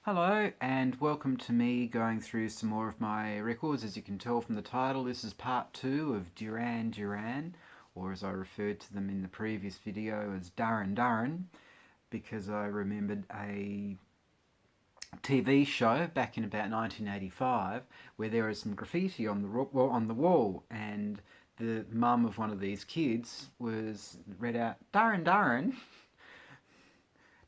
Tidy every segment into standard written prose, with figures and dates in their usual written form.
Hello and welcome to me going through some more of my records. As you can tell from the title, this is part 2 of Duran Duran, or as I referred to them in the previous video as Duran Duran, because I remembered a TV show back in about 1985 where there was some graffiti on the wall, and the mum of one of these kids was read out Duran Duran.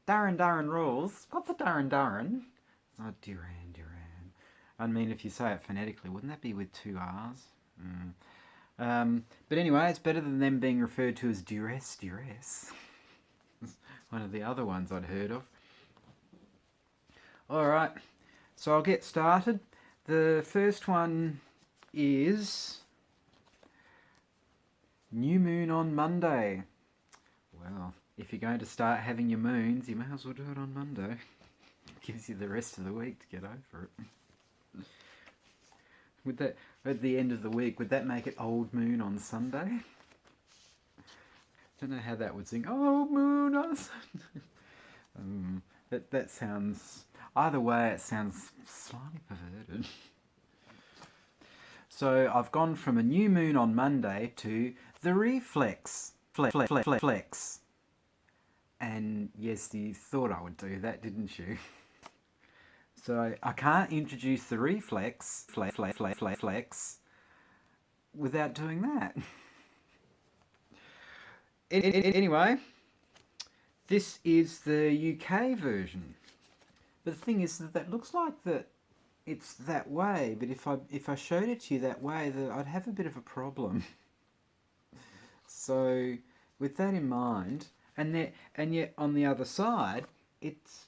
Duran Duran rules. What's a Duran Duran? It's not Duran Duran. I mean, if you say it phonetically, wouldn't that be with two R's? But anyway, it's better than them being referred to as duress. One of the other ones I'd heard of. Alright, so I'll get started. The first one is New Moon on Monday. Well, if you're going to start having your moons, you may as well do it on Monday. Gives you the rest of the week to get over it. Would that, at the end of the week, would that make it Old Moon on Sunday? Don't know how that would sing. Old Moon on Sunday. That sounds, either way, it sounds slightly perverted. So I've gone from a new moon on Monday to the Reflex Flex. And yes, you thought I would do that, didn't you? So I can't introduce the Reflex Flex without doing that. Anyway, this is the UK version. But the thing is that looks like that it's that way, but if I showed it to you that way, I'd have a bit of a problem. So with that in mind, and yet on the other side, it's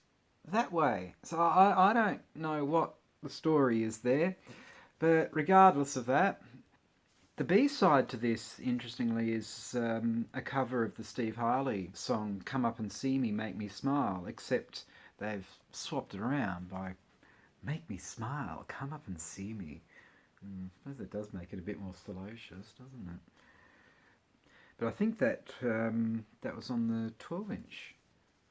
that way. So I don't know what the story is there, but regardless of that, the B-side to this, interestingly, is a cover of the Steve Harley song "Come Up and See Me, Make Me Smile," except they've swapped it around by "Make Me Smile, Come Up and See Me." I suppose it does make it a bit more salacious, doesn't it? But I think that that was on the 12-inch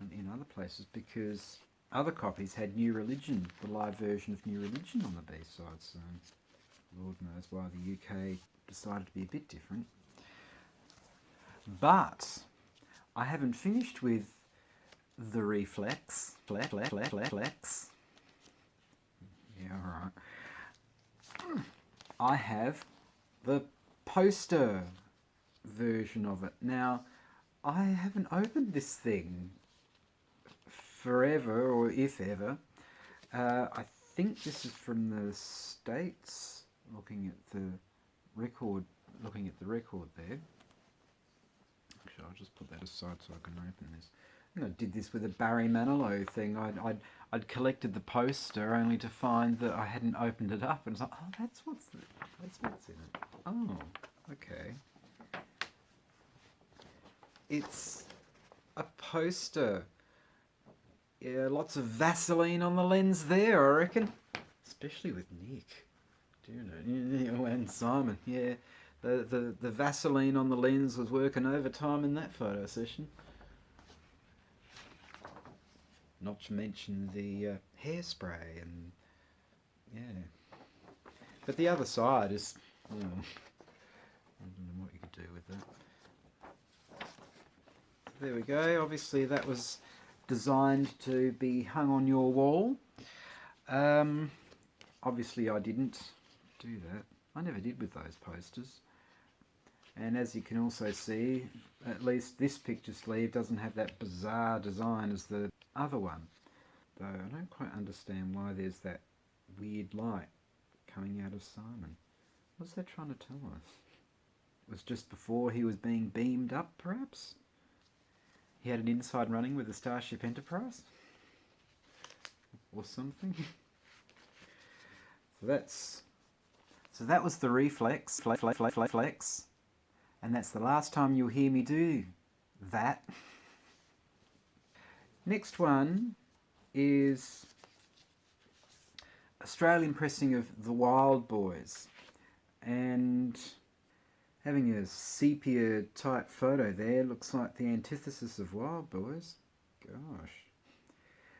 and in other places, because other copies had New Religion, the live version of New Religion on the B-side, so Lord knows why the UK decided to be a bit different. But I haven't finished with the Reflex Flex. Yeah, alright. I have the poster version of it. Now, I haven't opened this thing forever, or if ever. I think this is from the States, looking at the record there. Actually, I'll just put that aside so I can open this. I think I did this with a Barry Manilow thing. I'd collected the poster only to find that I hadn't opened it up, and it's like, oh, that's what's in it. Oh, okay. It's a poster. Yeah, lots of Vaseline on the lens there, I reckon. Especially with Nick. And Simon, yeah. The Vaseline on the lens was working overtime in that photo session. Not to mention the hairspray and yeah. But the other side is, I don't know what you could do with that. There we go. Obviously that was designed to be hung on your wall. Obviously I didn't do that. I never did with those posters. And as you can also see, at least this picture sleeve doesn't have that bizarre design as the other one. Though I don't quite understand why there's that weird light coming out of Simon. What's that trying to tell us? It was just before he was being beamed up, perhaps? He had an inside running with the Starship Enterprise? Or something? So that was the Reflex Flex. And that's the last time you'll hear me do that. Next one is Australian pressing of The Wild Boys. And having a sepia type photo there looks like the antithesis of Wild Boys. Gosh.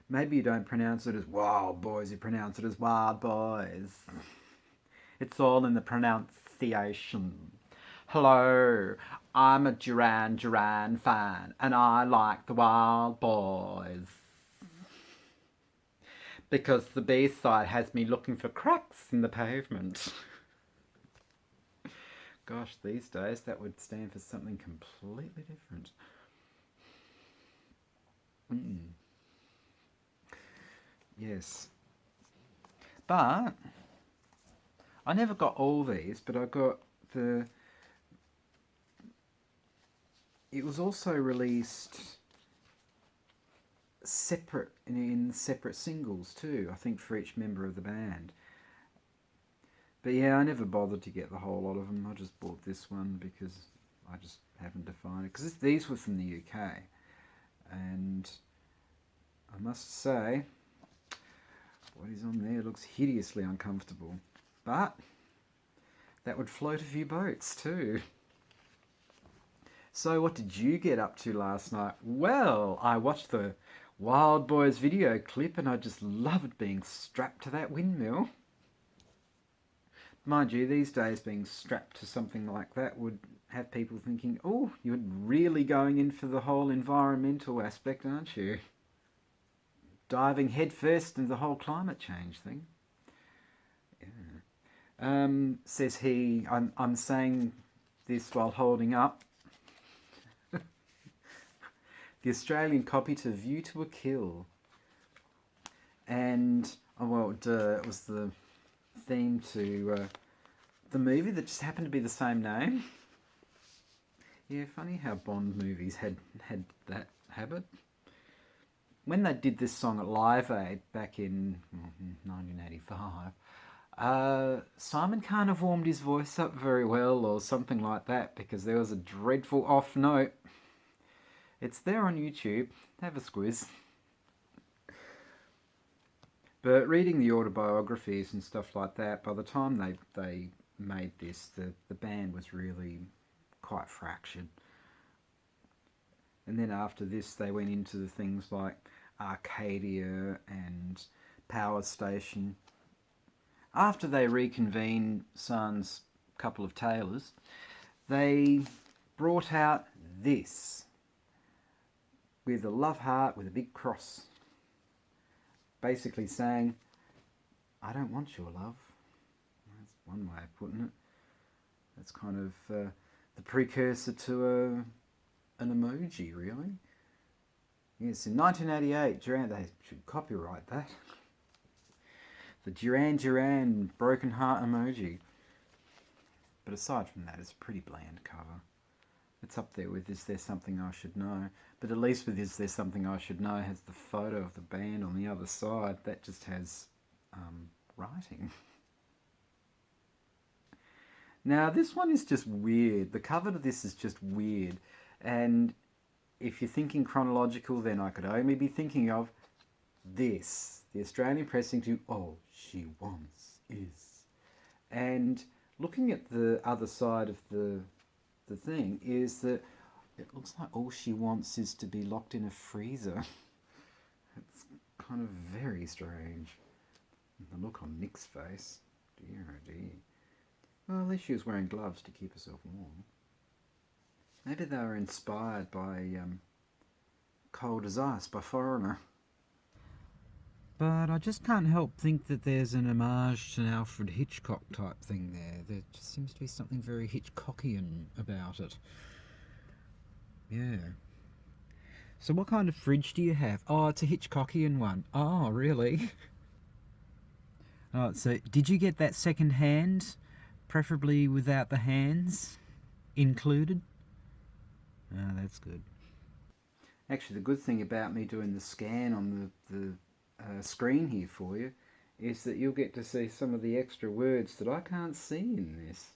Maybe you don't pronounce it as Wild Boys, you pronounce it as Wild Boys. It's all in the pronunciation. Hello, I'm a Duran Duran fan and I like the Wild Boys. Because the B-side has me looking for cracks in the pavement. Gosh, these days that would stand for something completely different. Yes. But I never got all these, but I got the... It was also released separate in separate singles too, I think, for each member of the band. But yeah, I never bothered to get the whole lot of them. I just bought this one because I just happened to find it. Because these were from the UK. And I must say, what is on there looks hideously uncomfortable. But that would float a few boats too. So what did you get up to last night? Well, I watched the Wild Boys video clip and I just loved being strapped to that windmill. Mind you, these days being strapped to something like that would have people thinking, oh, you're really going in for the whole environmental aspect, aren't you? Diving headfirst into the whole climate change thing. Yeah. Says he, I'm saying this while holding up the Australian copy to View to a Kill. And, oh well, it was the theme to the movie that just happened to be the same name. Yeah, funny how Bond movies had that habit. When they did this song at Live Aid back in 1985, Simon can't have warmed his voice up very well or something like that because there was a dreadful off note. It's there on YouTube. Have a squiz. But reading the autobiographies and stuff like that, by the time they made this, the band was really quite fractured. And then after this, they went into the things like Arcadia and Power Station. After they reconvened sans couple of tailors, they brought out this with a love heart with a big cross, basically saying, I don't want your love. That's one way of putting it. That's kind of the precursor to an emoji, really. Yes, in 1988, Duran, they should copyright that. The Duran Duran broken heart emoji. But aside from that, it's a pretty bland cover. It's up there with Is There Something I Should Know? But at least with Is There Something I Should Know has the photo of the band on the other side. That just has writing. Now, this one is just weird. The cover to this is just weird. And if you're thinking chronological, then I could only be thinking of this. The Australian pressing to All She Wants Is. And looking at the other side of the thing is that it looks like all she wants is to be locked in a freezer. It's kind of very strange. And the look on Nick's face. Dear oh dear. Well, at least she was wearing gloves to keep herself warm. Maybe they were inspired by Cold as Ice by Foreigner. But I just can't help think that there's an homage to an Alfred Hitchcock type thing there. There just seems to be something very Hitchcockian about it. Yeah. So what kind of fridge do you have? Oh, it's a Hitchcockian one. Oh, really? Oh, so did you get that second hand? Preferably without the hands included? Oh, that's good. Actually, the good thing about me doing the scan on the screen here for you is that you'll get to see some of the extra words that I can't see in this.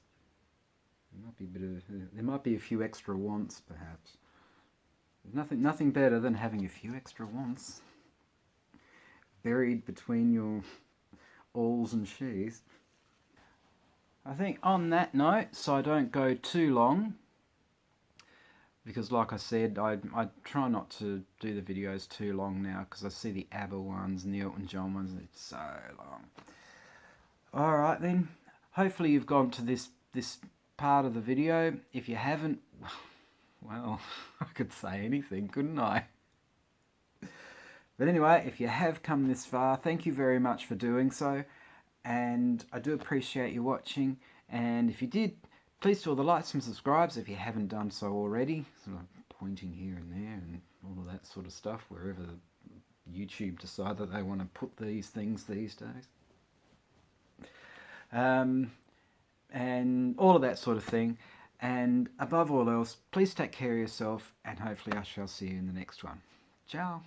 There might be a few extra wants, perhaps. There's nothing better than having a few extra wants buried between your alls and she's. I think on that note, so I don't go too long, because like I said, I try not to do the videos too long now, because I see the ABBA ones and the Elton John ones, and it's so long. Alright then, hopefully you've gone to this part of the video. If you haven't, well, I could say anything, couldn't I? But anyway, if you have come this far, thank you very much for doing so, and I do appreciate you watching. And if you did, please do all the likes and subscribes if you haven't done so already. Sort of pointing here and there and all of that sort of stuff, wherever YouTube decide that they want to put these things these days. And all of that sort of thing. And above all else, please take care of yourself, and hopefully I shall see you in the next one. Ciao.